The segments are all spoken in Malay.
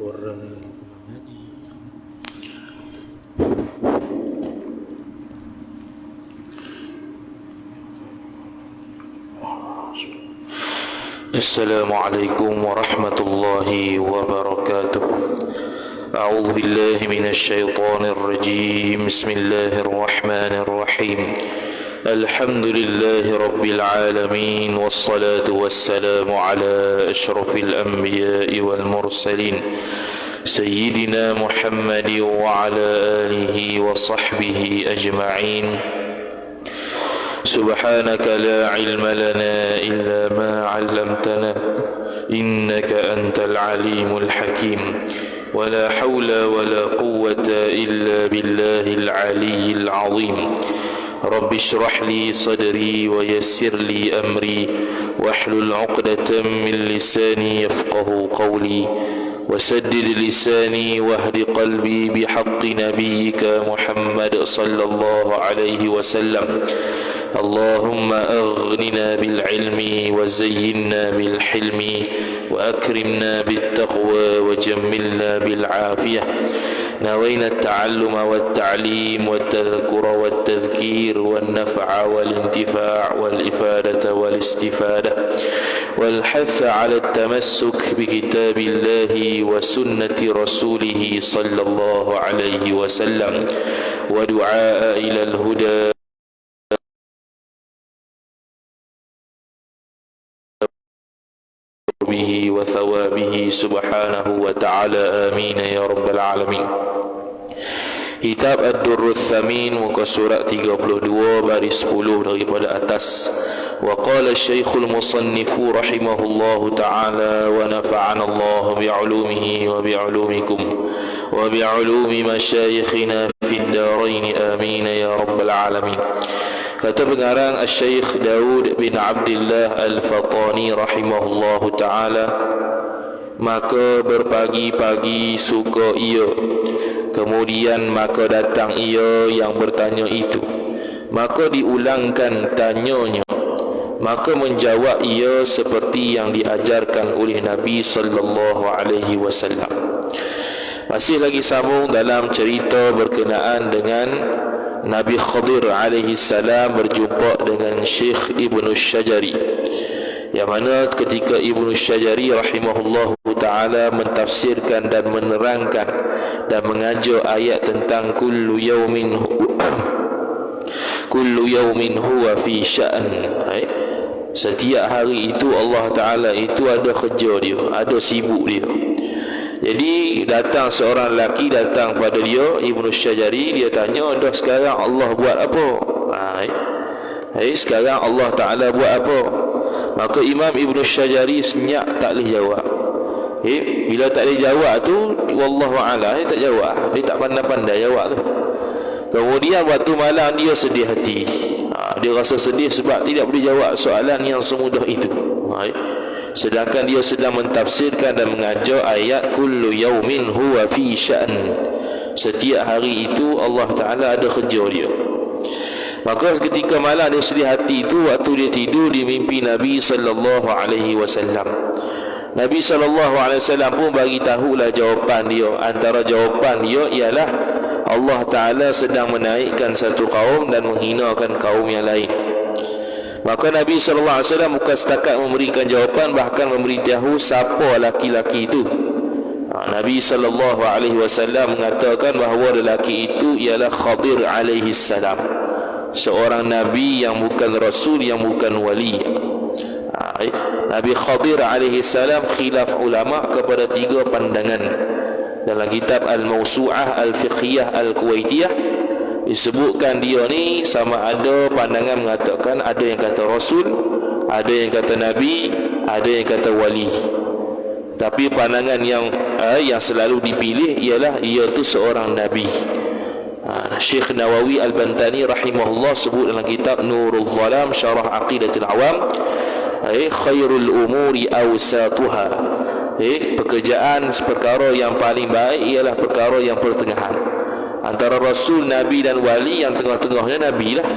orang ngaji. Assalamualaikum warahmatullahi wabarakatuh. A'udzu billahi minasyaitonir rajim. Bismillahirrahmanirrahim. Alhamdulillahi rabbil alamin, wassalatu wassalamu ala asyrafil anbiya'i wal mursalin sayyidina Muhammadin wa ala alihi wa sahbihi ajma'in. Subhanaka la ilma lana illa ma 'allamtana innaka antal alimul hakim. ولا حول ولا قوة إلا بالله العلي العظيم. رب اشرح لي صدري ويسر لي أمري واحلل عقدة من لساني يفقه قولي وسدد لساني واهد قلبي بحق نبيك محمد صلى الله عليه وسلم. اللهم أغننا بالعلم وزينا بالحلم وأكرمنا بالتقوى وجملنا بالعافية. نوينا التعلم والتعليم والتذكر والتذكير والنفع والانتفاع والإفادة والاستفادة والحث على التمسك بكتاب الله وسنة رسوله صلى الله عليه وسلم ودعاء إلى الهدى به وثوابه سبحانه وتعالى. آمين يا رب العالمين. Kitab Ad-Durrul Thamin, muka surat 32 baris 10 daripada atas. Wa qala Syekhul Musannifu rahimahullahu ta'ala wa nafa'ana Allah bi'ulumihi wa bi'ulumikum wa bi'ulumi masyayikhina fid darain. Amin ya rabbal alamin. Kata pengarang Syekh Daud bin Abdullah Al-Fatani rahimahullahu ta'ala, maka berpagi-pagi suka ia, kemudian maka datang ia yang bertanya itu, maka diulangkan tanyanya, maka menjawab ia seperti yang diajarkan oleh Nabi sallallahu alaihi wasallam. Masih lagi sambung dalam cerita berkenaan dengan Nabi Khadir alaihi salam berjumpa dengan Syekh Ibnu Syajari, yang mana ketika Ibnu Syajari rahimahullahu ta'ala mentafsirkan dan menerangkan dan mengajar ayat tentang kullu yawmin huwa fi sya'an. Setiap hari itu Allah Ta'ala itu ada kerja dia, ada sibuk dia. Jadi datang seorang lelaki datang pada dia, Ibnu Syajari, dia tanya, dah sekarang Allah buat apa? Sekarang Allah Ta'ala buat apa? Maka Imam Ibnu Syajari senyap, tak boleh jawab. Bila tak boleh jawab tu, wallahu a'lam, dia tak jawab. Dia tak pandai-pandai jawab tu. Kemudian waktu malam dia sedih hati. Dia rasa sedih sebab tidak boleh jawab soalan yang semudah itu. Sedangkan dia sedang mentafsirkan dan mengajar ayat kullu yaumin huwa fi sya'n. Setiap hari itu Allah Ta'ala ada kerja dia. Maka ketika malam dia sedih hati itu, waktu dia tidur di mimpi Nabi sallallahu alaihi wasallam. Nabi sallallahu alaihi wasallam pun bagi tahulah jawapan dia. Antara jawapan dia ialah Allah Ta'ala sedang menaikkan satu kaum dan menghinakan kaum yang lain. Maka Nabi SAW bukan setakat memberikan jawapan, bahkan memberitahu siapa laki-laki itu. Nabi SAW mengatakan bahawa lelaki itu ialah Khadir alaihi salam, seorang Nabi yang bukan Rasul, yang bukan Wali. Nabi Khadir alaihi salam khilaf ulama kepada 3 pandangan. Dalam kitab Al-Mawsu'ah Al-Fiqhiyah Al-Kuwaitiyah disebutkan dia ni sama ada pandangan mengatakan ada yang kata Rasul, ada yang kata Nabi, ada yang kata Wali. Tapi pandangan yang selalu dipilih ialah ia tu seorang Nabi. Syekh Nawawi Al-Bantani rahimahullah sebut dalam kitab Nurul Zalam Syarah Aqidatul Awam, khairul umuri awsatuha, pekerjaan perkara yang paling baik ialah perkara yang pertengahan. Antara Rasul, Nabi dan Wali, yang tengah-tengahnya Nabi lah,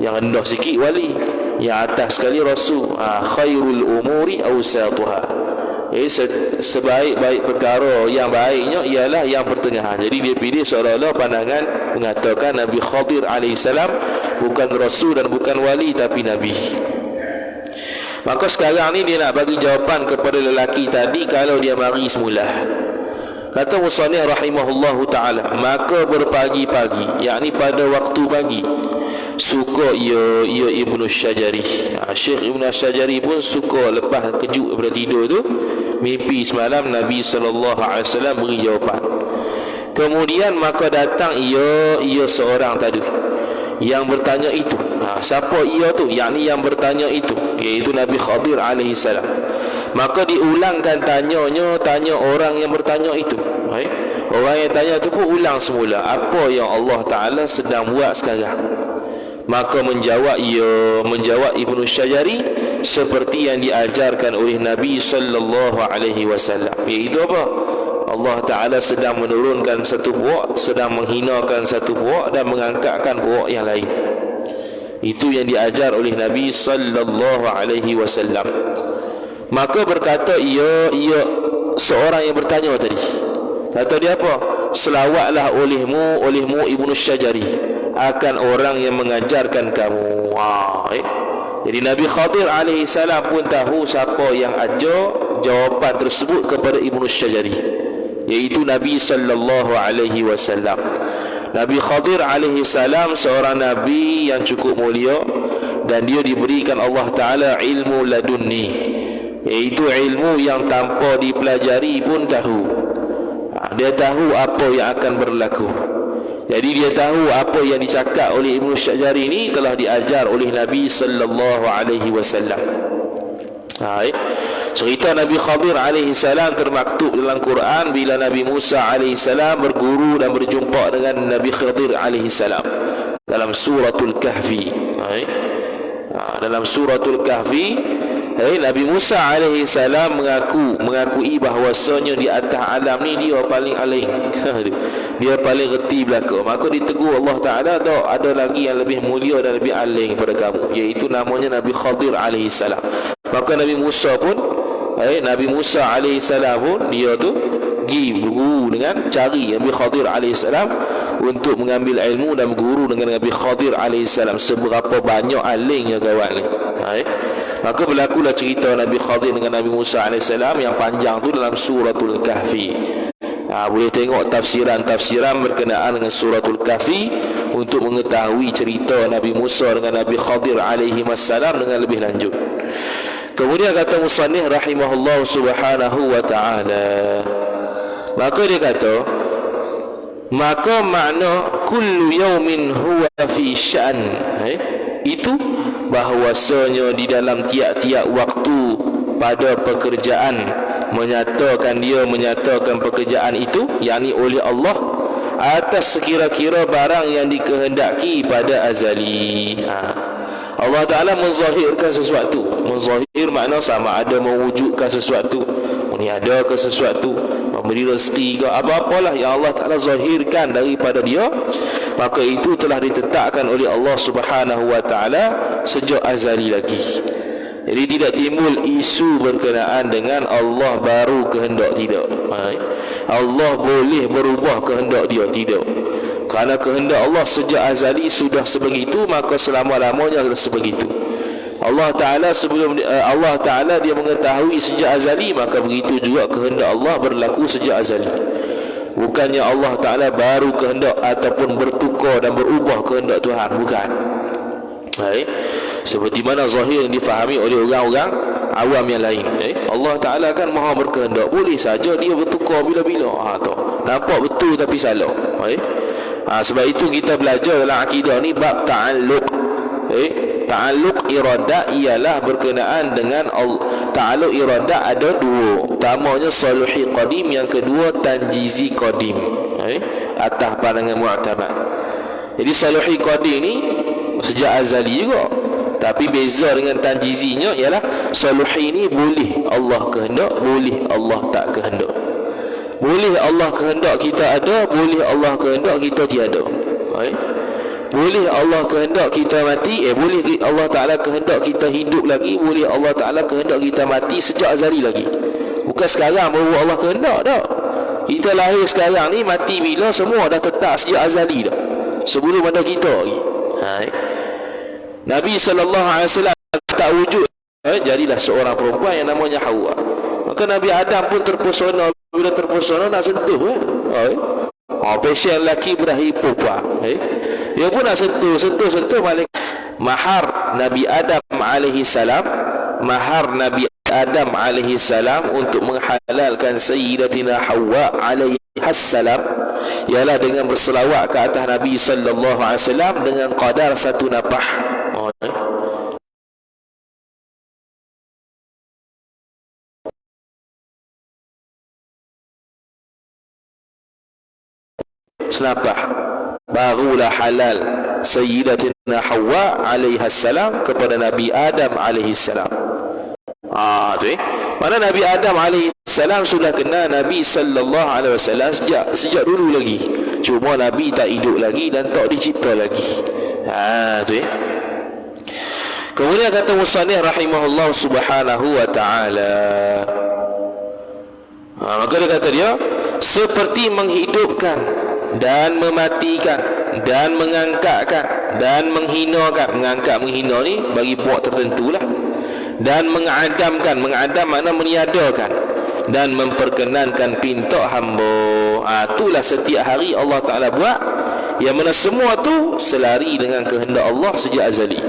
yang rendah sikit Wali, yang atas sekali Rasul. Khairul umuri awsatuha, Sebaik-baik perkara yang baiknya ialah yang pertengahan. Jadi dia pilih seolah-olah pandangan mengatakan Nabi Khadir alaihissalam bukan rasul dan bukan wali tapi nabi. Maka sekarang ni dia nak bagi jawapan kepada lelaki tadi kalau dia mari semula. Kata musannif rahimahullahu ta'ala, maka berpagi-pagi, yakni pada waktu pagi, suka ia Ibnu Syajari. Syekh Ibnu Syajari pun suka lepas kejut daripada tidur tu, mimpi semalam Nabi SAW beri jawapan. Kemudian maka datang ia seorang tadi yang bertanya itu. Siapa ia tu? Yakni yang bertanya itu, iaitu Nabi Khadir alaihissalam. Maka diulangkan tanya orang yang bertanya itu. Orang yang tanya itu pun ulang semula apa yang Allah Ta'ala sedang buat sekarang. Maka menjawab Ibnu Syajari seperti yang diajarkan oleh Nabi sallallahu alaihi wasallam, iaitu apa? Allah Ta'ala sedang menurunkan satu puak, sedang menghinakan satu puak dan mengangkatkan puak yang lain. Itu yang diajar oleh Nabi sallallahu alaihi wasallam. Maka berkata ia seorang yang bertanya tadi, kata dia apa? Selawatlah olehmu Ibnu Syajari akan orang yang mengajarkan kamu. Jadi Nabi Khadir alaihissalam pun tahu siapa yang ajar jawapan tersebut kepada Ibnu Syajari, iaitu Nabi sallallahu alaihi wasallam. Nabi Khadir alaihissalam seorang nabi yang cukup mulia, dan dia diberikan Allah Ta'ala ilmu ladunni, iaitu ilmu yang tanpa dipelajari pun tahu. Dia tahu apa yang akan berlaku. Jadi dia tahu apa yang dicakap oleh Ibnu Syajari ini telah diajar oleh Nabi sallallahu alaihi wasallam. Cerita Nabi Khadir alaihi salam termaktub dalam Quran bila Nabi Musa alaihi salam berguru dan berjumpa dengan Nabi Khadir alaihi salam dalam suratul Kahfi. Dalam suratul Kahfi, Nabi Musa alaihi salam mengakui bahawasanya di atas alam ni dia paling alim. Dia paling reti belaka. Maka ditegur Allah Ta'ala, ada lagi yang lebih mulia dan lebih alim daripada kamu, iaitu namanya Nabi Khadir alaihi salam. Maka Nabi Musa alaihi salam pun dia tu pergi berguru dengan cari Nabi Khadir alaihi salam untuk mengambil ilmu dan berguru dengan Nabi Khadir alaihi salam. Seberapa banyak alimnya kawan ni. Maka berlakulah cerita Nabi Khadir dengan Nabi Musa AS yang panjang tu dalam suratul Kahfi. Boleh tengok tafsiran berkenaan dengan suratul Kahfi untuk mengetahui cerita Nabi Musa dengan Nabi Khadir alaihi wassalam dengan lebih lanjut. Kemudian kata musannif rahimahullah subhanahu wa ta'ala, maka dia kata, maka makna kullu yaumin huwa fi sya'n, itu bahawasanya di dalam tiap-tiap waktu pada pekerjaan menyatakan pekerjaan itu, yakni oleh Allah atas sekira-kira barang yang dikehendaki pada azali. Allah Ta'ala menzahirkan sesuatu. Menzahir makna sama ada mewujudkan sesuatu, meniadakan sesuatu, memberi rezeki ke apa-apalah yang Allah Ta'ala zahirkan daripada dia, maka itu telah ditetapkan oleh Allah Subhanahu wa Ta'ala sejak azali lagi. Jadi tidak timbul isu berkenaan dengan Allah baru kehendak, tidak. Allah boleh berubah kehendak dia, tidak. Kerana kehendak Allah sejak azali sudah sebegitu, maka selama-lamanya sudah sebegitu. Allah Ta'ala dia mengetahui sejak azali, maka begitu juga kehendak Allah berlaku sejak azali. Bukannya Allah Ta'ala baru kehendak ataupun bertukar dan berubah kehendak Tuhan, bukan. Seperti mana zahir yang difahami oleh orang-orang awam yang lain. Allah Ta'ala kan maha berkehendak, boleh saja dia bertukar bila-bila. Nampak betul tapi salah. Sebab itu kita belajar dalam akidah ni bab ta'alluq. Ta'alluq iradat ialah berkenaan dengan ta'alluq iradat ada dua. Pertamanya saluhi qadim, yang kedua tanjizi qadim. Atas pandangan mu'tamad. Jadi saluhi qadim ni sejak azali juga, tapi beza dengan tanjizinya ialah saluhi ni boleh Allah kehendak, boleh Allah tak kehendak. Boleh Allah kehendak kita ada, boleh Allah kehendak kita tiada. Boleh Allah kehendak kita mati, boleh Allah Ta'ala kehendak kita hidup lagi, boleh Allah Ta'ala kehendak kita mati sejak azali lagi. Bukan sekarang baru Allah kehendak dah. Kita lahir sekarang ni, mati bila, semua dah tetap sejak azali dah, sebelum ada kita lagi. Nabi SAW tak wujud, jadilah seorang perempuan yang namanya Hawa. Maka Nabi Adam pun terpesona. Bila terpesona nak sentuh pasien lelaki berakhir perempuan, dia pun nak sentuh malaikat. Mahar Nabi Adam alaihi salam, mahar Nabi Adam alaihi salam untuk menghalalkan Sayyidatina Hawa alaihi salam ialah dengan berselawat ke atas Nabi sallallahu alaihi wasallam dengan qadar satu napah. Senapah barulah halal Sayyidatina Hawa alaihi salam kepada Nabi Adam alaihi salam. Mana Nabi Adam alaihi salam sudah kenal Nabi sallallahu alaihi wasallam sejak dulu lagi. Cuma Nabi tak hidup lagi dan tak dicipta lagi. Kemudian kata musannif rahimahullah subhanahu wa ta'ala, maka dia kata dia seperti menghidupkan dan mematikan dan mengangkatkan dan menghinakan. Mengangkat menghina ni bagi buat tertentu lah. Dan mengadamkan, mengadam makna meniadakan, dan memperkenankan pinta hamba. Itulah setiap hari Allah Ta'ala buat, yang mana semua tu selari dengan kehendak Allah sejak azali.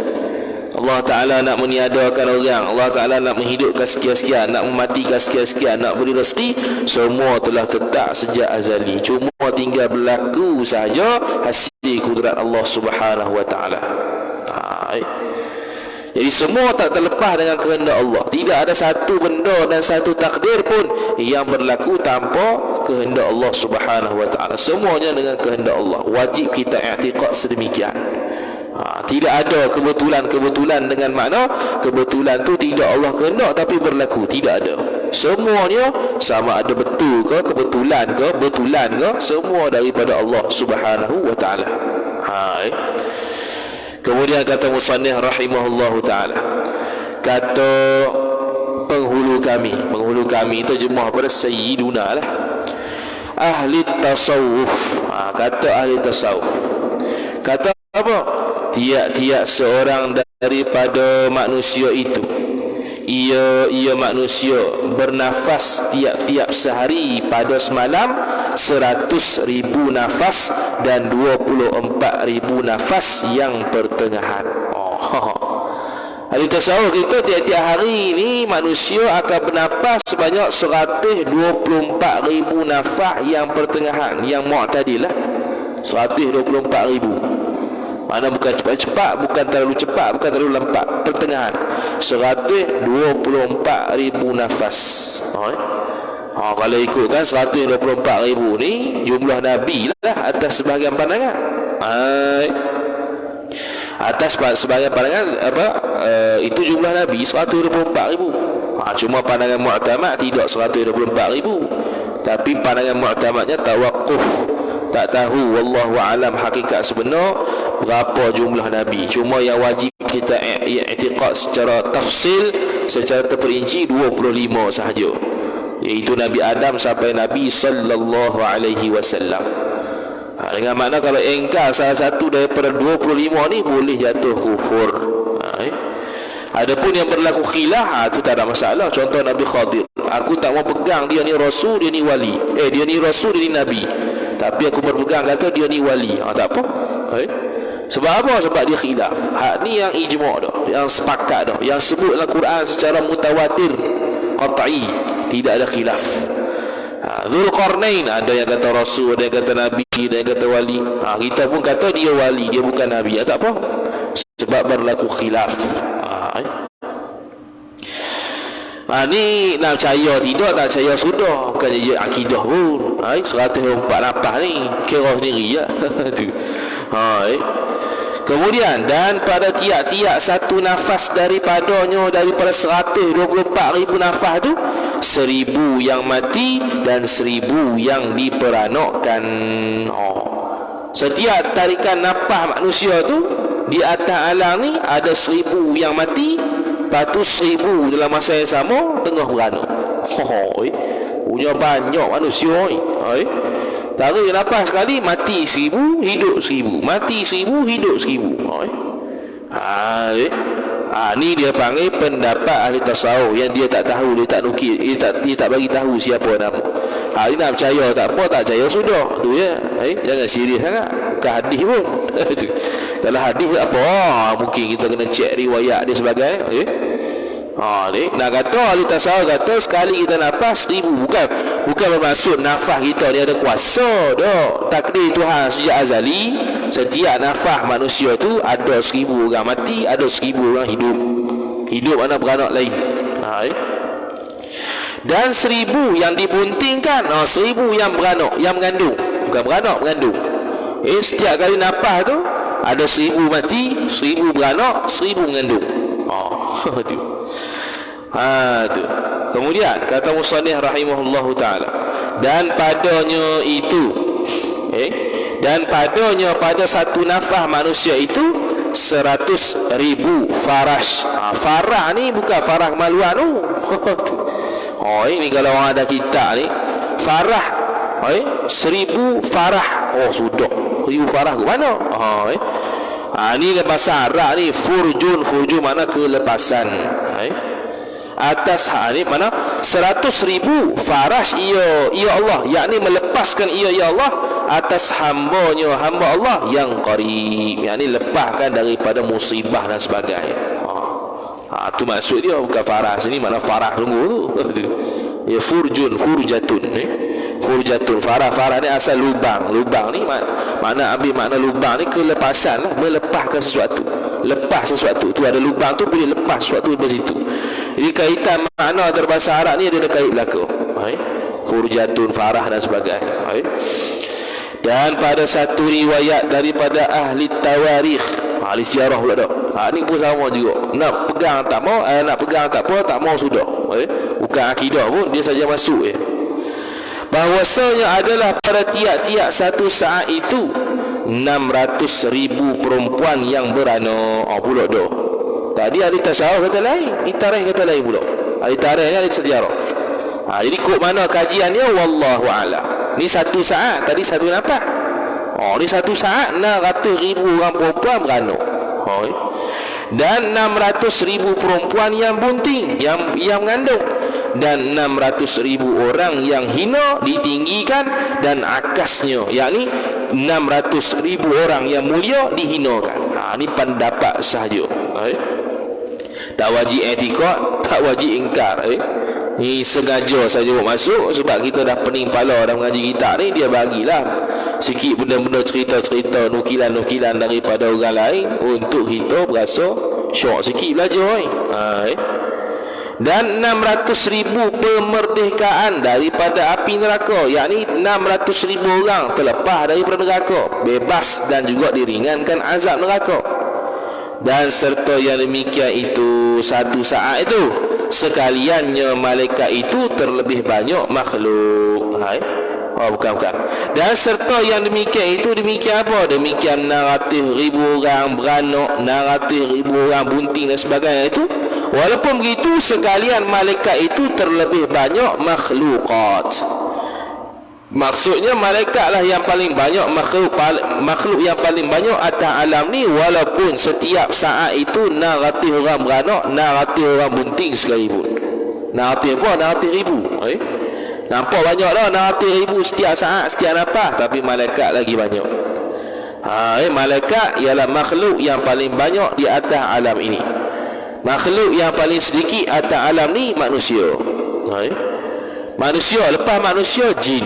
Allah Ta'ala nak meniadakan orang, Allah Ta'ala nak menghidupkan sekian-sekian, nak mematikan sekian-sekian, nak beri rezeki, semua telah tetap sejak azali. Cuma tinggal berlaku sahaja hasil kudrat Allah Subhanahu wa Ta'ala. Jadi semua tak terlepas dengan kehendak Allah. Tidak ada satu benda dan satu takdir pun yang berlaku tanpa kehendak Allah Subhanahu wa Ta'ala. Semuanya dengan kehendak Allah. Wajib kita i'tiqad sedemikian. Tidak ada kebetulan-kebetulan dengan makna kebetulan tu tidak Allah kehendak tapi berlaku. Tidak ada. Semuanya sama ada betul ke, kebetulan ke, betulan ke, semua daripada Allah Subhanahu wa Ta'ala. Kemudian kata musannif rahimahullahu ta'ala, kata penghulu kami terjemah pada Sayyiduna lah, ahli tasawuf. Kata ahli tasawuf, kata apa? Tiap-tiap seorang daripada manusia itu, ia manusia bernafas tiap-tiap sehari pada semalam 100,000 nafas dan 24,000 nafas yang pertengahan. Ahli tasawuf kita tiap-tiap hari ni manusia akan bernafas sebanyak 124,000 nafas yang pertengahan, yang mu'tadil lah. 124,000. Mana bukan cepat-cepat, bukan terlalu cepat, bukan terlalu lambat, pertengahan. 124,000 nafas. Kalau ikutkan 124,000 ni jumlah Nabi lah atas sebahagian pandangan. Atas sebahagian pandangan itu jumlah Nabi 124,000. Cuma pandangan mu'tamad tidak 124,000. Tapi pandangan mu'tamadnya tawakuf. Tak tahu wallahu alam hakikat sebenar berapa jumlah Nabi. Cuma yang wajib kita i'tiqad secara tafsil, secara terperinci 25 sahaja, iaitu Nabi Adam sampai Nabi sallallahu alaihi wasallam. Dengan makna kalau engkar salah satu daripada 25 ni boleh jatuh kufur. Adapun yang berlaku khilaf, itu tak ada masalah. Contoh Nabi Khadir, aku tak mau pegang dia ni rasul, dia ni wali. Dia ni rasul, dia ni nabi, tapi aku berpegang kata dia ni wali. Tak apa. Sebab apa? Sebab dia khilaf. Ni yang ijma' dah, yang sepakat dah, yang sebut dalam Quran secara mutawatir qat'i, tidak ada khilaf. Dzulqarnain, ada yang kata rasul, ada yang kata nabi, ada yang kata wali. Kita pun kata dia wali, dia bukan nabi. Tak apa, sebab berlaku khilaf. Ni nak percaya tidak, tak percaya sudah, bukan je akidah pun. 104 nafas ni kira sendiri lah. Kemudian, dan pada tiap-tiap satu nafas daripada 124,000 nafas tu, 1,000 yang mati dan 1,000 yang diperanokkan. Setiap tarikan nafas manusia tu di atas alam ni ada 1,000 yang mati, lepas tu 1,000 dalam masa yang sama tengah beranak. Punya banyak manusia ni. Tarik nafas sekali, mati 1000, hidup 1000. Mati 1000, hidup 1000. Ni dia panggil pendapat ahli tasawuf yang dia tak tahu, dia tak nukil, dia tak bagi tahu siapa nama. Dia nak percaya tak apa, tak percaya sudah. Tu ya. Jangan serius sangat. Bukan hadis pun. Kalau hadis tak apa, mungkin kita kena cek riwayat dia sebagai ni nak kata ahli tasawuf kata sekali kita nafas 1000, bukan bermaksud nafas kita ni ada kuasa dah. Takdir Tuhan sejak azali, setiap nafas manusia tu ada 1000 orang mati, ada 1000 orang hidup mana beranak lain. Dan 1000 yang dibuntingkan, 1000 yang beranak, yang mengandung, bukan beranak, mengandung. Setiap kali nafas tu ada 1000 mati, 1000 beranak, 1000 mengandung. Tu. Kemudian kata musannif rahimahullahu taala, dan padanya itu pada satu nafas manusia itu 100,000 farash. Farah ni bukan farah kemaluan tu. Ini kalau orang ada kitab ni farah 1000 farah. Sudah 1000 farah ke mana? Ni bahasa Arab ni furjun mana kelepasan. Atas ni mana 100,000 farash ya Allah, yakni melepaskan ya Allah atas hamba Allah yang qarib, yakni lepaskan daripada musibah dan sebagainya. Tu maksud dia, bukan farah sini mana farah tunggu tu. Ya furjatun. Furjatun farah ni asal lubang ni mana ambil makna lubang ni kelepasan lah, melepaskan sesuatu. Lepas sesuatu tu ada lubang tu, boleh lepas sesuatu dari situ. Jadi kaitan makna berbahasa Arab ni ada kait belaka. Furjatun, farah dan sebagainya. Dan pada satu riwayat daripada ahli tawarikh, ahli sejarah pula dah. Ni pun sama juga. Nak pegang tak mau, nak pegang tak apa, tak mau sudah. Bukan akidah pun, dia saja masuk bahwasanya adalah pada tiap-tiap satu saat itu 600,000 perempuan yang beranak. Pula dah. Tadi ahli tasawuf kata lain, tarikh kata lain pula. Ahli tarikh ni ahli sejarah. Jadi kok mana kajian dia wallahu a'lam. Ni satu saat, tadi satu nafas. Ni satu saat 600,000 orang perempuan beranak. Dan 600,000 perempuan yang bunting, yang mengandung, dan 600,000 orang yang hina ditinggikan, dan akasnya yakni 600,000 orang yang mulia dihinakan. Ini pendapat sahaja. Tak wajib etikad, tak wajib ingkar. Ni sengaja saja masuk sebab kita dah pening pala dah mengaji kitab ni. Dia bagilah sikit benda-benda cerita-cerita, nukilan-nukilan daripada orang lain untuk kita berasa syok sikit belajar. Dan 600,000 pemerdekaan daripada api neraka, yakni 600,000 orang terlepas daripada neraka, bebas dan juga diringankan azab neraka. Dan serta yang demikian itu satu saat itu sekaliannya malaikat itu terlebih banyak makhluk. Bukan. Dan serta yang demikian itu demikian apa? Demikian 600,000 orang beranak, 600,000 orang bunting dan sebagainya itu. Walaupun begitu sekalian malaikat itu terlebih banyak makhlukat. Maksudnya malaikatlah yang paling banyak, makhluk yang paling banyak atas alam ni. Walaupun setiap saat itu 600 orang beranak, 600 orang bunting sekalipun. 600 apa? 600,000. Nampak banyak dah 600,000 setiap saat, setiap nafas. Tapi malaikat lagi banyak. Malaikat ialah makhluk yang paling banyak di atas alam ini. Makhluk yang paling sedikit atas alam ni manusia. Manusia, lepas manusia jin.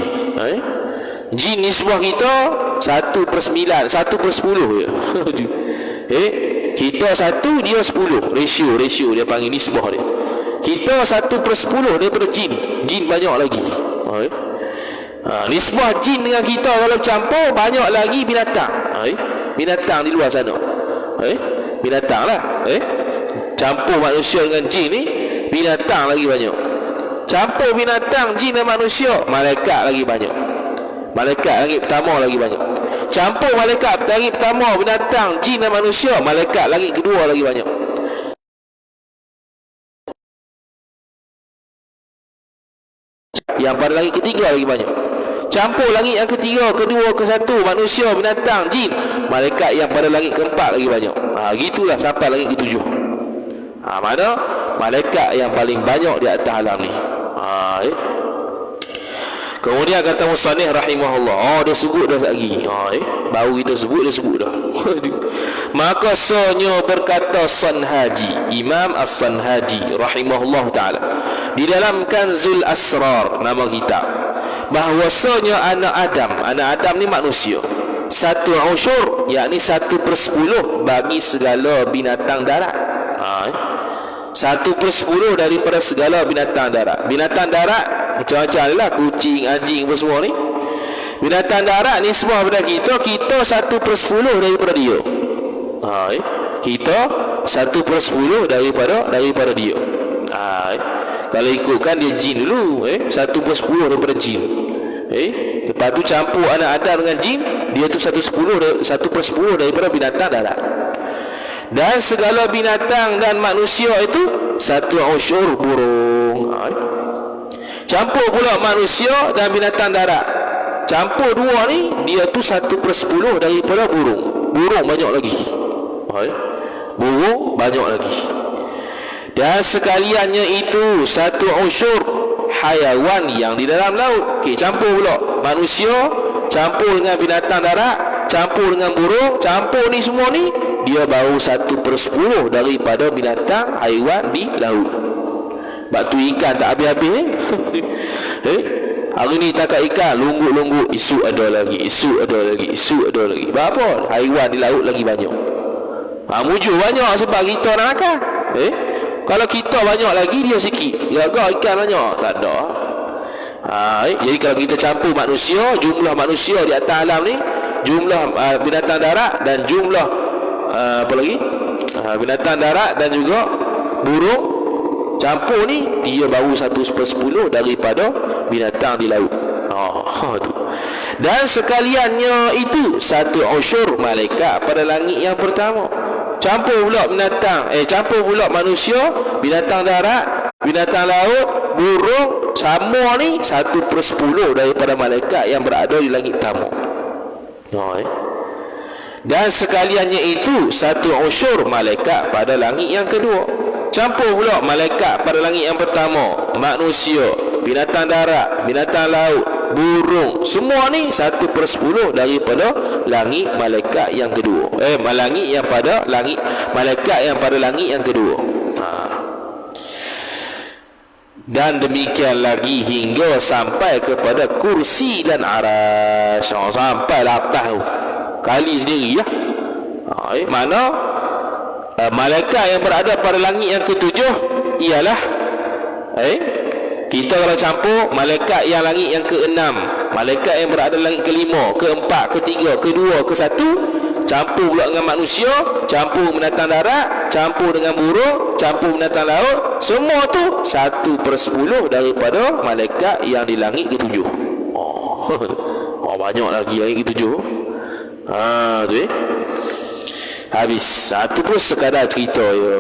Jin nisbah kita 1/9, 1/10 je. Kita 1, dia 10. Ratio dia panggil nisbah dia. Kita 1/10 daripada jin. Jin banyak lagi. Nisbah jin dengan kita kalau campur, banyak lagi binatang. Binatang di luar sana. Binatang lah. Campur manusia dengan jin ni, binatang lagi banyak. Campur binatang, jin dan manusia, malaikat lagi banyak. Malaikat langit pertama lagi banyak. Campur malaikat langit pertama, binatang, jin dan manusia, malaikat langit kedua lagi banyak. yang pada langit ketiga lagi banyak. Campur langit yang ketiga, kedua, ke satu, manusia, binatang, jin, malaikat yang pada langit keempat lagi banyak. Gitulah sampai langit ketujuh. Mana malaikat yang paling banyak di atas alam ni. Kemudian kata musannif rahimahullah, dia sebut dah lagi. Baru kita sebut, dia sebut dah. Maka sonyo berkata Sanhaji, Imam As-Sanhaji rahimahullah ta'ala, di dalam Kanzul Asrar, nama kitab, bahwasanya anak Adam ni manusia, 1/10, yakni 1/10 bagi segala binatang darat. 1/10 daripada segala binatang darat. Binatang darat macam-macam lah, kucing, anjing apa semua ni. Binatang darat ni semua daripada kita 1/10 daripada dia. Kita 1/10 daripada dia. Kalau ikutkan dia jin dulu, 1/10 daripada jin. Lepas tu campur anak Adam dengan jin, dia tu 1/10 daripada binatang darat. Dan segala binatang dan manusia itu 1/10 burung. Campur pula manusia dan binatang darat. Campur dua ni, dia tu 1/10 daripada burung. Burung banyak lagi. Burung banyak lagi. Dan sekaliannya itu 1/10 hayawan yang di dalam laut. Campur pula manusia, campur dengan binatang darat, campur dengan burung, campur ni semua ni, dia baru 1/10 daripada binatang haiwan di laut. Sebab tu ikan tak habis-habis. Hari ni tangkap ikan, lungut-lungut, isu ada lagi. Sebab apa? Haiwan di laut lagi banyak. Mujur banyak sebab kita nak makan. Kalau kita banyak lagi, dia sikit. Jaga ikan banyak, tak ada. Jadi kalau kita campur manusia, jumlah manusia di atas alam ni, jumlah binatang darat dan jumlah apa lagi? Binatang darat dan juga burung, campur ni, dia baru 1/10 daripada binatang di laut. Tu. Dan sekaliannya itu 1/10 malaikat pada langit yang pertama. Campur pula binatang, campur pula manusia, binatang darat, binatang laut, burung, sama ni 1/10 daripada malaikat yang berada di langit pertama. Dan sekaliannya itu 1/10 malaikat pada langit yang kedua. Campur pula malaikat pada langit yang pertama, manusia, binatang darat, binatang laut, burung, semua ni 1/10 daripada langit malaikat yang kedua. Langit yang pada langit, malaikat yang pada langit yang kedua. Dan demikian lagi hingga sampai kepada kursi dan arasy. Sampai atas tu kali sendiri lah. Mana malaikat yang berada pada langit yang ketujuh ialah kita kalau campur malaikat yang langit yang keenam, malaikat yang berada langit kelima, keempat, ketiga, kedua, ke satu, campur pula dengan manusia, campur binatang darat, campur dengan burung, campur binatang laut, semua tu 1/10 daripada malaikat yang di langit ketujuh. Banyak lagi langit ketujuh. Tu habis. Satu pun sekadar cerita je.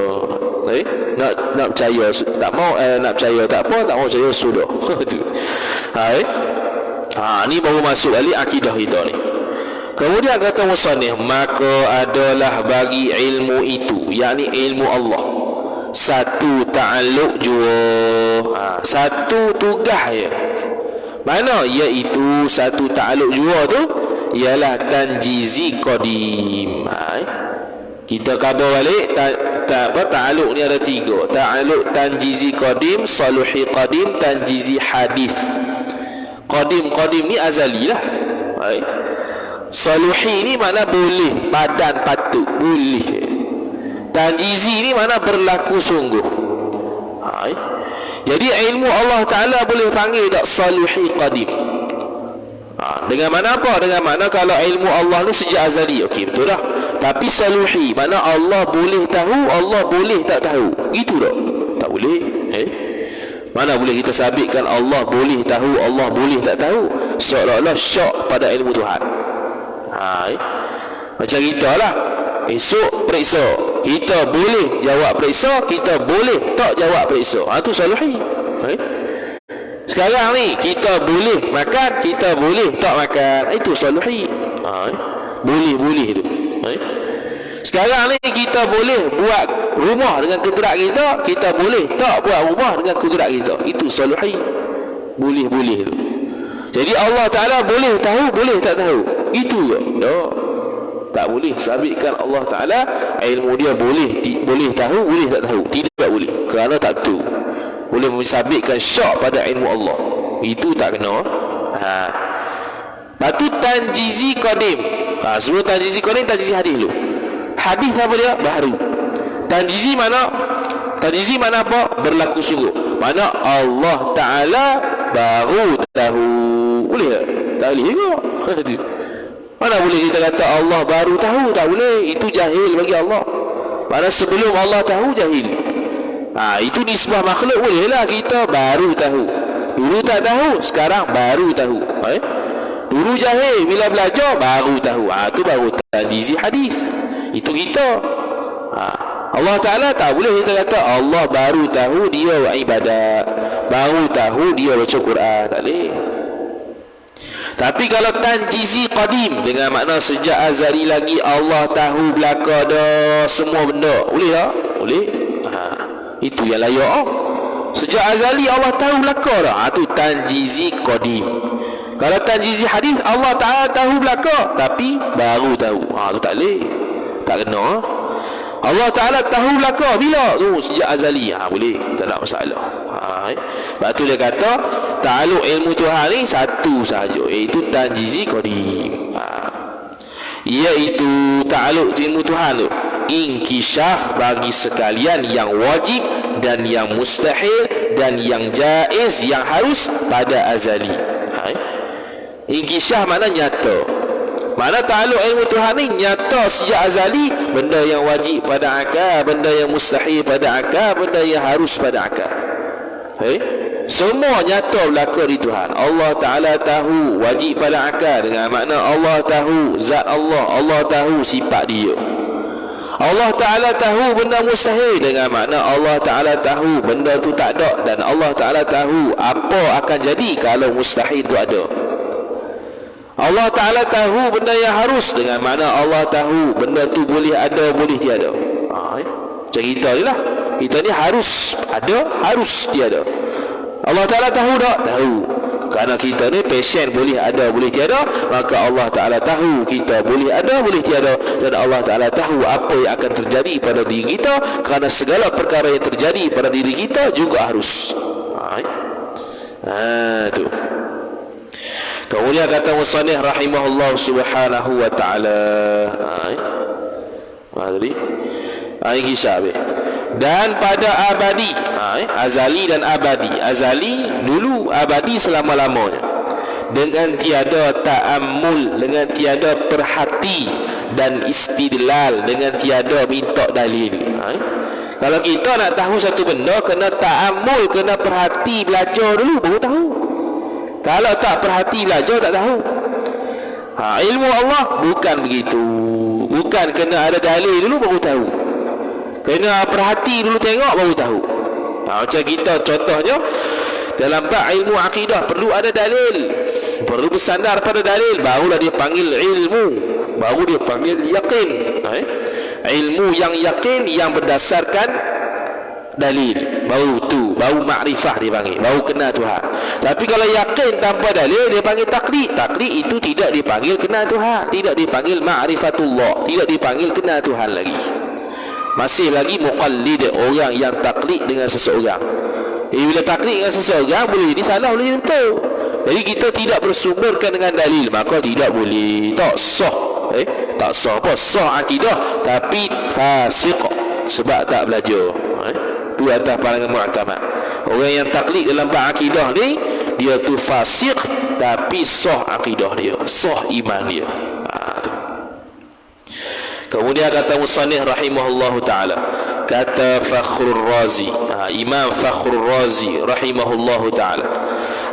Nak percaya tak mau, nak percaya tak apa, tak mau percaya sudah. Tu. Ni baru masuk balik akidah kita ni. Kemudian kata musannif, maka adalah bagi ilmu itu, yakni ilmu Allah, satu ta'alluq jua, satu tugas je. Mana iaitu satu ta'alluq jua tu ialah tanjizi qadim. Kita khabar balik ta'alluq ni ada 3. Ta'alluq tanjizi qadim, saluhi qadim, tanjizi hadith. Qadim ni azali lah. Saluhi ni mana boleh, padan patut, boleh. Tanjizi ni mana berlaku sungguh. Jadi ilmu Allah Ta'ala boleh panggil tak saluhi qadim. Dengan mana apa? Dengan mana kalau ilmu Allah ni sejak azali, okey, betul dah. Tapi saluhi, mana Allah boleh tahu, Allah boleh tak tahu. Gitu tak? Tak boleh. Mana boleh kita sabitkan Allah boleh tahu, Allah boleh tak tahu, seolah-olah syak pada ilmu Tuhan. Macam kita lah, esok periksa, kita boleh jawab periksa, kita boleh tak jawab periksa. Tu saluhi. Sekarang ni kita boleh makan, kita boleh tak makan. Itu soluhi. Boleh tu. Sekarang ni kita boleh buat rumah dengan kudrat kita, kita boleh tak buat rumah dengan kudrat kita. Itu soluhi. Boleh tu. Jadi Allah Ta'ala boleh tahu, boleh tak tahu. Itu je. Tak boleh sabitkan Allah Ta'ala ilmu dia boleh tahu, boleh tak tahu. Tidak boleh, kerana tak tahu. Boleh mensabitkan syak pada ilmu Allah. Itu tak kena. Lepas tu tanjizi qadim. Sebelum tanjizi qadim, tanjizi hadis dulu. Hadis apa dia? Baru. Tanjizi mana? Tanjizi mana apa? Berlaku sungguh. Mana Allah Ta'ala baru tahu. Boleh tak? Tak boleh juga. Mana boleh kita kata Allah baru tahu? Tak boleh. Itu jahil bagi Allah. Mana sebelum Allah tahu, jahil. Itu nisbah makhluk. Bolehlah kita baru tahu. Dulu tak tahu, sekarang baru tahu. Dulu jahil, bila belajar baru tahu. Itu baru tanjizi hadis. Itu kita. Allah Ta'ala tak boleh kita kata Allah baru tahu dia buat ibadat, baru tahu dia baca Quran. Tak boleh. Tapi kalau tanjizi qadim, dengan makna sejak azali lagi Allah tahu belaka dah semua benda, boleh tak? Boleh. Itu yang layak. Sejak azali Allah tahu belaka dah. Itu tanjizi qadim. Kalau tanjizi hadis, Allah Ta'ala tahu belaka tapi baru tahu. Itu tak boleh. Tak kena. Allah Ta'ala tahu belaka bila? Sejak azali. Boleh. Tak ada masalah. Sebab tu dia kata ta'aluk ilmu Tuhan ni satu sahaja, iaitu tanjizi qadim. Iaitu ta'aluk ilmu Tuhan tu inkishaf bagi sekalian yang wajib dan yang mustahil dan yang jaiz, yang harus pada azali. Inkishaf makna nyata. Mana ta'aluk ilmu Tuhan ni nyata sejak azali. Benda yang wajib pada akal, benda yang mustahil pada akal, benda yang harus pada akal. Semua nyata berlaku di Tuhan. Allah Ta'ala tahu wajib pada akal, dengan makna Allah tahu zat Allah, Allah tahu sifat dia. Allah Ta'ala tahu benda mustahil, dengan makna Allah Ta'ala tahu benda tu tak ada. Dan Allah Ta'ala tahu apa akan jadi kalau mustahil tu ada. Allah Ta'ala tahu benda yang harus, dengan makna Allah tahu benda tu boleh ada, boleh tiada. Macam kita ni lah. Kita ni harus ada, harus tiada. Allah Ta'ala tahu tak? Tahu. Kerana kita ni passion boleh ada, boleh tiada, maka Allah Ta'ala tahu kita boleh ada, boleh tiada. Dan Allah Ta'ala tahu apa yang akan terjadi pada diri kita, kerana segala perkara yang terjadi pada diri kita juga harus. Tu. Kemudian kata musannif rahimahullah subhanahu wa ta'ala. Tadi ini kisah. Dan pada abadi, azali dan abadi. Azali dulu, abadi selama-lamanya. Dengan tiada ta'ammul, dengan tiada perhati dan istidlal, dengan tiada minta dalil. Kalau kita nak tahu satu benda, kena ta'ammul, kena perhati, belajar dulu baru tahu. Kalau tak perhati, belajar, tak tahu. Ilmu Allah bukan begitu. Bukan kena ada dalil dulu baru tahu. Kena perhati dulu, tengok baru tahu. Macam kita contohnya dalam bab ilmu akidah, perlu ada dalil, perlu bersandar pada dalil, barulah dia panggil ilmu, baru dia panggil yakin. Ilmu yang yakin, yang berdasarkan dalil, baru tu, baru makrifah dia panggil, baru kenal Tuhan. Tapi kalau yakin tanpa dalil, dia panggil taklid. Taklid itu tidak dipanggil kenal Tuhan, tidak dipanggil ma'rifatullah, tidak dipanggil kenal Tuhan lagi. Masih lagi muqallid, orang yang taklid dengan seseorang. Bila taklid dengan seseorang, boleh jadi salah, boleh jadi betul. Jadi kita tidak bersumberkan dengan dalil, maka tidak boleh, tak sah. Tak sah apa? Sah akidah, tapi fasiq, sebab tak belajar. Tu atas pandangan mu'tamad. Orang yang taklid dalam bab akidah ni, dia tu fasiq, tapi sah akidah dia, sah iman dia. Kemudian kata musannif rahimahullahu ta'ala, kata Fakhrul Razi, Imam Fakhrul Razi rahimahullahu ta'ala,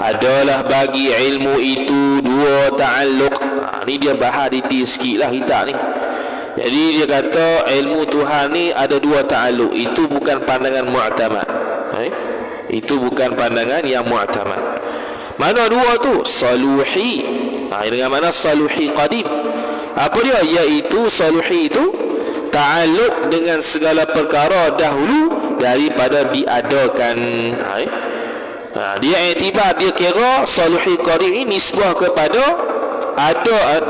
adalah bagi ilmu itu dua ta'alluq. Ni dia bahas detail sikit lah kita ni. Jadi dia kata ilmu Tuhan ni ada dua ta'alluq. Itu bukan pandangan mu'tamad. Itu bukan pandangan yang mu'tamad. Mana dua tu? Saluhi. Dengan mana saluhi qadim? Apa dia? Iaitu saluhi itu ta'alluq dengan segala perkara dahulu daripada diadakan. Dia iktibar, dia kira saluhi qadim ini nisbah kepada ada,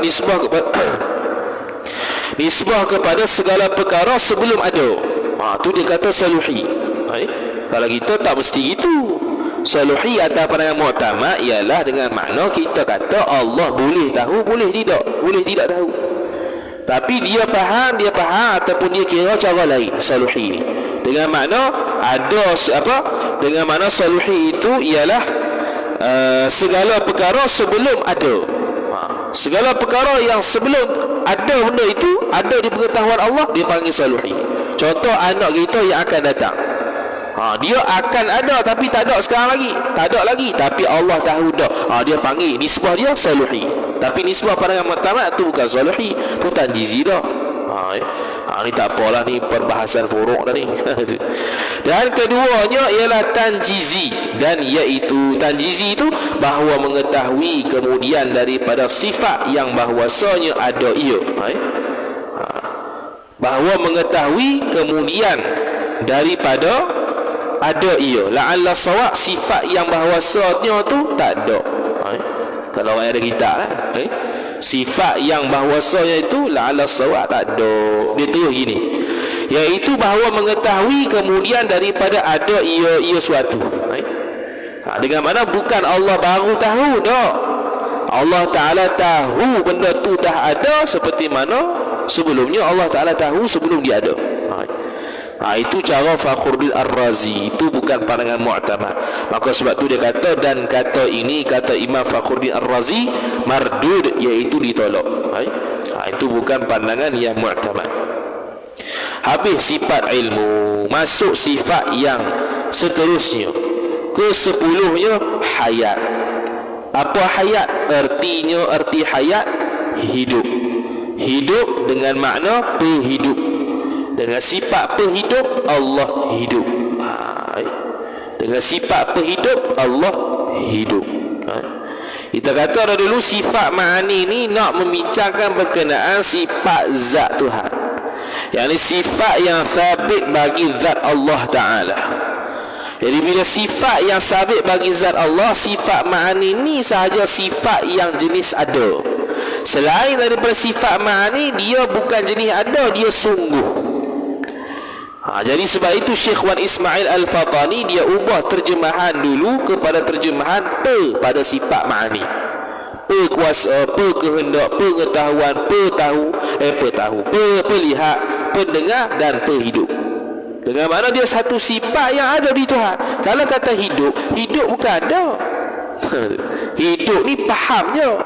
nisbah kepada segala perkara sebelum ada. Tu dia kata saluhi. Kalau kita tak mesti gitu. Saluhi atau pandangan mu'tamad ialah dengan makna kita kata Allah boleh tahu, boleh tidak tahu. Tapi dia faham ataupun dia kira cara lain saluhi ni. Dengan makna ada apa? Dengan makna saluhi itu ialah segala perkara sebelum ada. Segala perkara yang sebelum ada benda itu, ada di pengetahuan Allah, dia panggil saluhi. Contoh anak kita yang akan datang. Dia akan ada tapi tak ada sekarang lagi. Tak ada lagi tapi Allah tahu dah. Dia panggil nisbah dia saluhi. Tapi nisbah pandangan mu'tamad tu bukan saluhi, tu tanjizi dah. Ni tak apalah, ni perbahasan furuk dah ni. Dan keduanya ialah tanjizi, dan iaitu tanjizi itu bahawa mengetahui kemudian daripada sifat yang bahwasanya ada ia. Bahawa mengetahui kemudian daripada ada ia, la'alla sawab, sifat yang bahwasanya tu tak ada. Kalau orang ada kitab lah, sifat yang bahwasanya itu la'alla sawab tak ada. Dia terus gini, iaitu bahawa mengetahui kemudian daripada ada ia suatu. Dengan mana bukan Allah baru tahu dah, Allah Ta'ala tahu benda tu dah ada, seperti mana sebelumnya Allah Ta'ala tahu sebelum dia ada. Itu cara Fakhruddin Ar-Razi. Itu bukan pandangan mu'tamad. Maka sebab tu dia kata, dan kata ini, kata Imam Fakhruddin Ar-Razi, mardud, iaitu ditolak. Itu bukan pandangan yang mu'tamad. Habis sifat ilmu, masuk sifat yang seterusnya. Ke-10-nya hayat. Apa hayat? Arti hayat hidup. Hidup dengan makna penghidup. Dengan sifat penghidup, Allah hidup. Dengan sifat penghidup, Allah hidup. Kita kata dulu sifat ma'ani ni nak membincangkan berkenaan sifat zat Tuhan, yakni sifat yang sabit bagi zat Allah Ta'ala. Jadi bila sifat yang sabit bagi zat Allah, sifat ma'ani ni sahaja sifat yang jenis ada. Selain daripada sifat ma'ani, dia bukan jenis ada, dia sungguh. Jadi sebab itu Syekh Wan Ismail Al-Fatani dia ubah terjemahan dulu kepada terjemahan pada sifat ma'ani. Kuasa, kehendak, pengetahuan, pelihat, pendengar dan hidup. Dengan mana dia satu sifat yang ada di Tuhan. Kalau kata hidup bukan ada. Hidup ni fahamnya.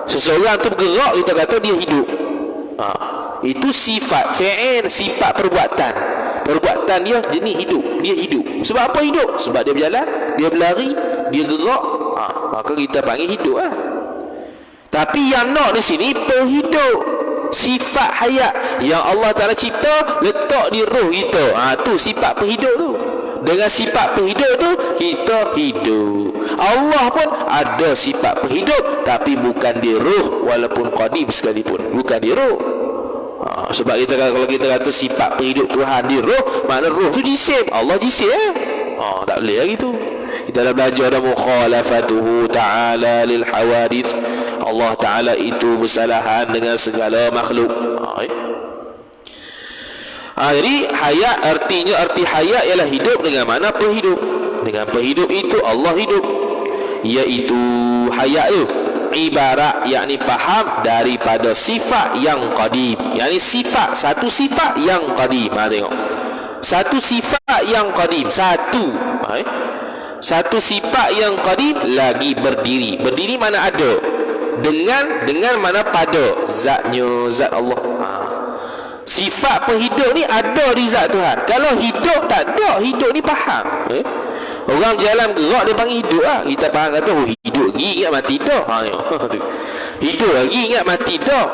Seseorang tu bergerak, kita kata dia hidup. Itu sifat fi'il, sifat perbuatan. Perbuatan dia jenis hidup. Dia hidup. Sebab apa hidup? Sebab dia berjalan, dia berlari, dia gerak. Maka kita panggil hidup lah. Tapi yang nak di sini penghidup, sifat hayat yang Allah Ta'ala cipta, letak di roh kita. Tu sifat penghidup tu. Dengan sifat penghidup tu kita hidup. Allah pun ada sifat penghidup, tapi bukan di roh, walaupun qadim sekalipun, bukan di roh. Sebab kita kalau kita kata sifat penghidup Tuhan di roh, makna roh tu jisim, Allah jisim. Tak boleh lagi tu. Kita dah belajar dah mukhalafatuhu ta'ala lil hawadith. Allah Ta'ala itu bersalahan dengan segala makhluk. Jadi hayat artinya, arti hayat ialah hidup dengan mana penghidup. Dengan penghidup itu Allah hidup, iaitu hayat itu ibarat, yakni faham daripada sifat yang qadim, yakni sifat, satu sifat yang qadim. Tengok, satu sifat yang qadim, satu sifat yang qadim lagi berdiri. Berdiri mana ada, dengan mana pada zatnya, zat Allah. Sifat penghidup ni ada di zat Tuhan. Kalau hidup tak ada, hidup ni faham. Orang jalan gerak dia panggil hidup lah. Kita faham kata hidup lagi, ingat mati dah. Hidup lagi, ingat mati dah.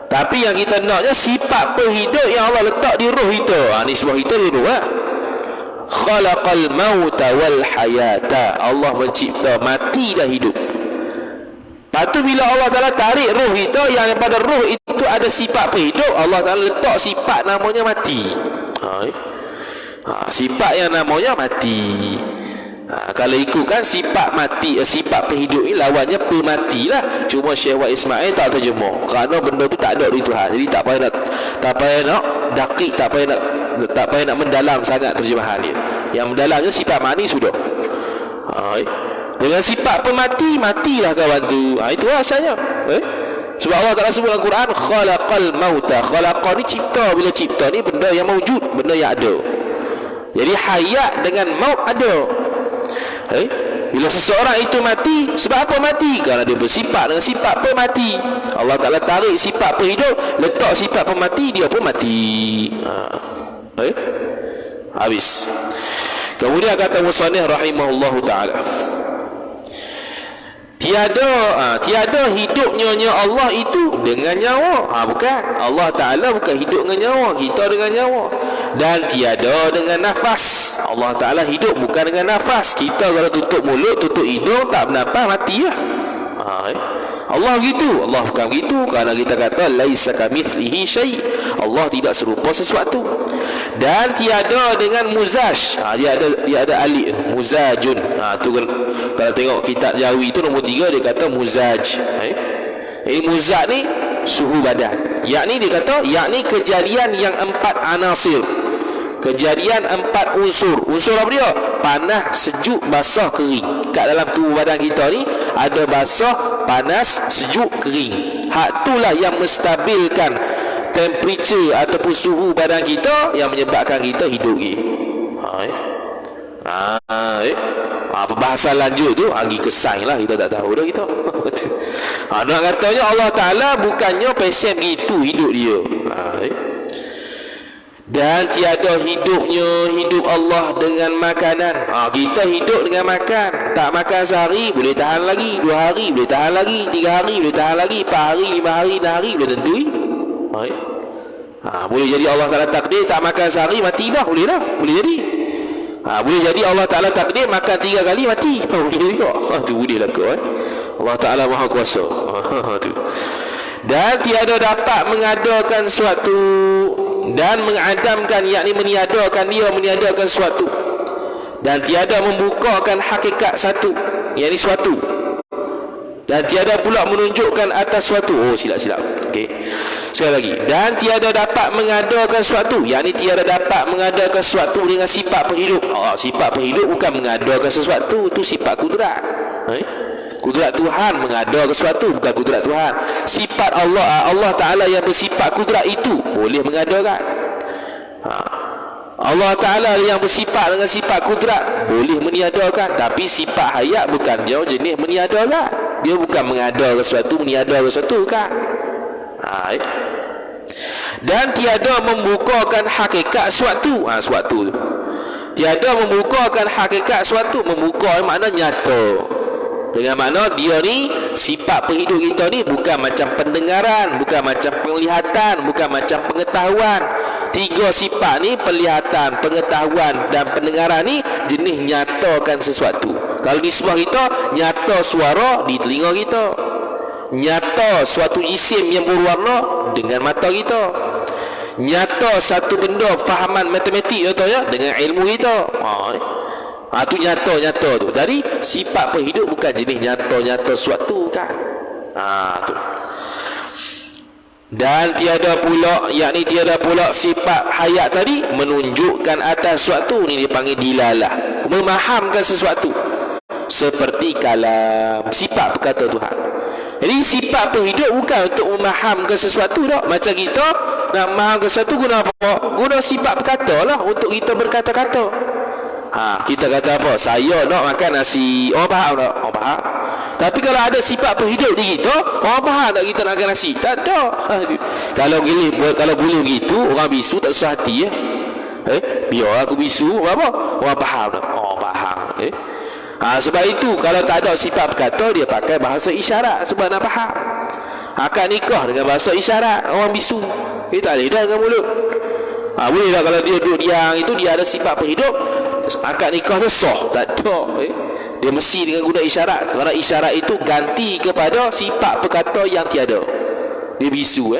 Tapi yang kita naknya sifat penghidup yang Allah letak di roh kita. Ni sebab kita di roh lah. Khalaqal mauta wal hayata. Allah mencipta mati dan hidup. Lepas tu bila Allah Ta'ala tarik roh kita, yang daripada roh itu ada sifat berhidup, Allah Ta'ala letak sifat namanya mati. Sifat yang namanya mati. Kalau ikutkan sifat mati, sifat berhidup ni lawannya pemati lah. Cuma Syekh Wahid Ismail tak terjemah kerana benda tu tak ada di Tuhan. Jadi tak payah nak dakik, tak payah nak mendalam sangat terjemahan dia. Yang mendalamnya sifat mati sudah. Dengan sifat pemati, matilah kawan tu. Itu asalnya. Sebab Allah Ta'ala sebut dalam Quran, khalaqal mauta. Khalaqa ni cipta. Bila cipta ni benda yang mawjud, benda yang ada. Jadi hayat dengan maut ada. Bila seseorang itu mati, sebab apa mati? Kerana dia bersifat dengan sifat pemati. Allah Ta'ala tarik sifat perhidup, letak sifat pemati, dia pun mati. Habis. Kemudian kata musannif rahimahullahu ta'ala, tiada hidupnya Allah itu dengan nyawa. Bukan. Allah Ta'ala bukan hidup dengan nyawa, kita dengan nyawa. Dan tiada dengan nafas. Allah Ta'ala hidup bukan dengan nafas. Kita kalau tutup mulut, tutup hidung, tak bernafas, mati lah. Allah begitu. Allah bukan begitu. Kerana kita kata laisa kamitslihi syai'. Allah tidak serupa sesuatu. Dan tiada dengan muzaj. Dia ada alif, muzajun. Tu kalau tengok kitab Jawi tu nombor 3, dia kata muzaj. Muzaj ni suhu badan. Yakni dia kata, yakni kejadian yang 4 anasir. Kejadian 4 unsur. Unsur apa dia? Panas, sejuk, basah, kering. Kat dalam tubuh badan kita ni ada basah, panas, sejuk, kering. Hak itulah yang menstabilkan temperature ataupun suhu badan kita, yang menyebabkan kita hidup ni. Perbahasan lanjut tu lagi kesan lah, kita tak tahu dah kita. Nak katanya Allah Ta'ala bukannya pesen gitu hidup dia. Dan tiada hidupnya hidup Allah dengan makanan. Kita hidup dengan makan. Tak makan sehari boleh tahan lagi, 2 hari boleh tahan lagi, 3 hari boleh tahan lagi, 4 hari, 5 hari, 6 hari boleh tentui. Boleh jadi Allah Ta'ala takdir tak makan sehari mati dah, boleh dah, boleh jadi. Boleh jadi Allah Ta'ala takdir makan 3 kali mati. Boleh juga. Tu boleh lah kau. Allah Ta'ala Maha Kuasa. Tu. Dan tiada dapat mengadakan suatu dan mengadamkan, yakni meniadakan dia, meniadakan suatu, dan tiada membukakan hakikat satu, yakni suatu, dan tiada pula menunjukkan atas suatu. Silap. Okey. Sekali lagi. Dan tiada dapat mengadakan suatu, yakni tiada dapat mengadakan suatu dengan sifat perhidup. Sifat perhidup bukan mengadakan sesuatu, itu sifat kudrat. Kudrat Tuhan mengadakan sesuatu, bukan kudrat Tuhan. Sifat Allah Ta'ala yang bersifat kudrat itu boleh mengadakan. Allah Ta'ala yang bersifat dengan sifat kudrat boleh meniadakan. Tapi sifat hayat bukan dia jenis meniadakan. Dia bukan mengadakan sesuatu, meniadakan sesuatu kan. Dan tiada membukakan hakikat suatu. Suatu tiada membukakan hakikat suatu. Membuka makna nyata. Dengan makna dia ni, sifat perhidup kita ni bukan macam pendengaran, bukan macam penglihatan, bukan macam pengetahuan. 3 sifat ni, penglihatan, pengetahuan dan pendengaran ni, jenis nyatakan sesuatu. Kalau di sebelah kita, nyata suara di telinga kita, nyata suatu jisim yang berwarna dengan mata kita, nyata satu benda fahaman matematik contohnya dengan ilmu kita. Itu nyata-nyata tu. Jadi sifat perhidup bukan jenis nyata-nyata suatu kan. Tu. Dan tiada pula, yakni tiada pula sifat hayat tadi menunjukkan atas suatu. Ni dipanggil dilalah, memahamkan sesuatu. Seperti kalam, sifat perkata Tuhan. Jadi sifat perhidup bukan untuk memahamkan sesuatu tak. Macam kita nak memahamkan sesuatu guna apa? Guna sifat perkata lah untuk kita berkata-kata. Kita kata apa? Saya nak makan nasi. Orang faham tak? Orang faham. Tapi kalau ada sifat perhidup di kita, orang faham tak kita nak makan nasi? Tak ada. Kalau boleh begitu, orang bisu tak susah hati biar aku bisu, apa? Orang faham tak? Orang faham. Sebab itu kalau tak ada sifat berkata, dia pakai bahasa isyarat sebab nak faham. Akad nikah dengan bahasa isyarat, orang bisu. Tak boleh dah dengan mulut. Boleh lah kalau dia duduk diam itu, dia ada sifat perhidup. akad nikah tu sah. Tak ada. Dia mesti dengan guna isyarat. Kerana isyarat itu ganti kepada sifat perkata yang tiada. Dia bisu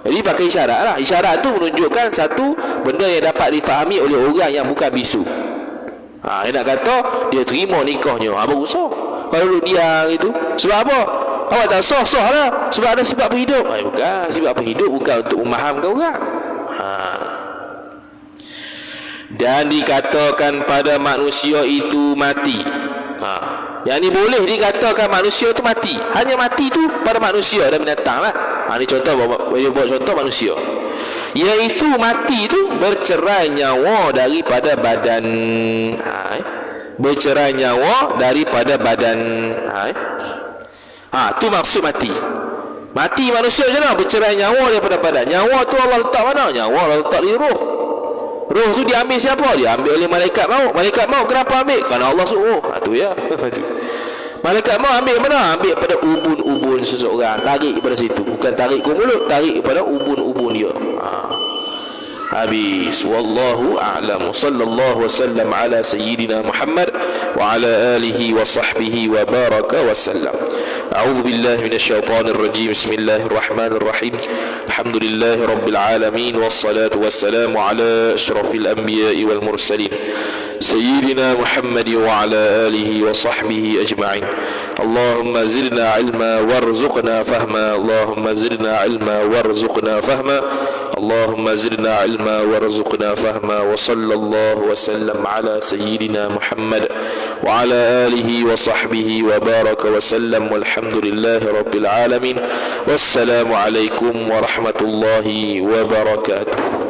Jadi pakai isyarat lah. Isyarat tu menunjukkan satu benda yang dapat difahami oleh orang yang bukan bisu. Dia nak kata dia terima nikahnya. Baru sah. Kalau dia itu sebab apa? Awak tak sah lah. Sebab ada sifat berhidup. Bukan. Sifat berhidup bukan untuk memahamkan orang. Dan dikatakan pada manusia itu mati. Yang ni boleh dikatakan manusia itu mati. Hanya mati tu pada manusia dan binatang lah. Ini contoh, buat contoh manusia. Iaitu mati tu bercerai nyawa daripada badan. Bercerai nyawa daripada badan. Tu maksud mati. Mati manusia je lah, bercerai nyawa daripada badan. Nyawa tu Allah letak mana? Nyawa Allah letak di roh. Roh tu diambil siapa? Diambil oleh malaikat maut. Malaikat maut kenapa ambil? Kerana Allah suruh. Tu ya. Malaikat maut ambil mana? Ambil pada ubun-ubun seseorang. Tarik pada situ. Bukan tarik ke mulut, tarik pada ubun-ubun dia. Habis. Wallahu a'lam. Sallallahu wasallam ala sayyidina Muhammad wa ala alihi wa sahbihi wa baraka wa sallam. أعوذ بالله من الشيطان الرجيم. بسم الله الرحمن الرحيم. الحمد لله رب العالمين والصلاة والسلام على أشرف الأنبياء والمرسلين سيدنا محمد وعلى آله وصحبه أجمعين. اللهم زدنا علما وارزقنا فهما. اللهم زدنا علما وارزقنا فهما. اللهم زدنا علما وارزقنا فهما. وصلى الله وسلم على سيدنا محمد وعلى آله وصحبه وبارك وسلم. والحمد لله رب العالمين. والسلام عليكم ورحمة الله وبركاته.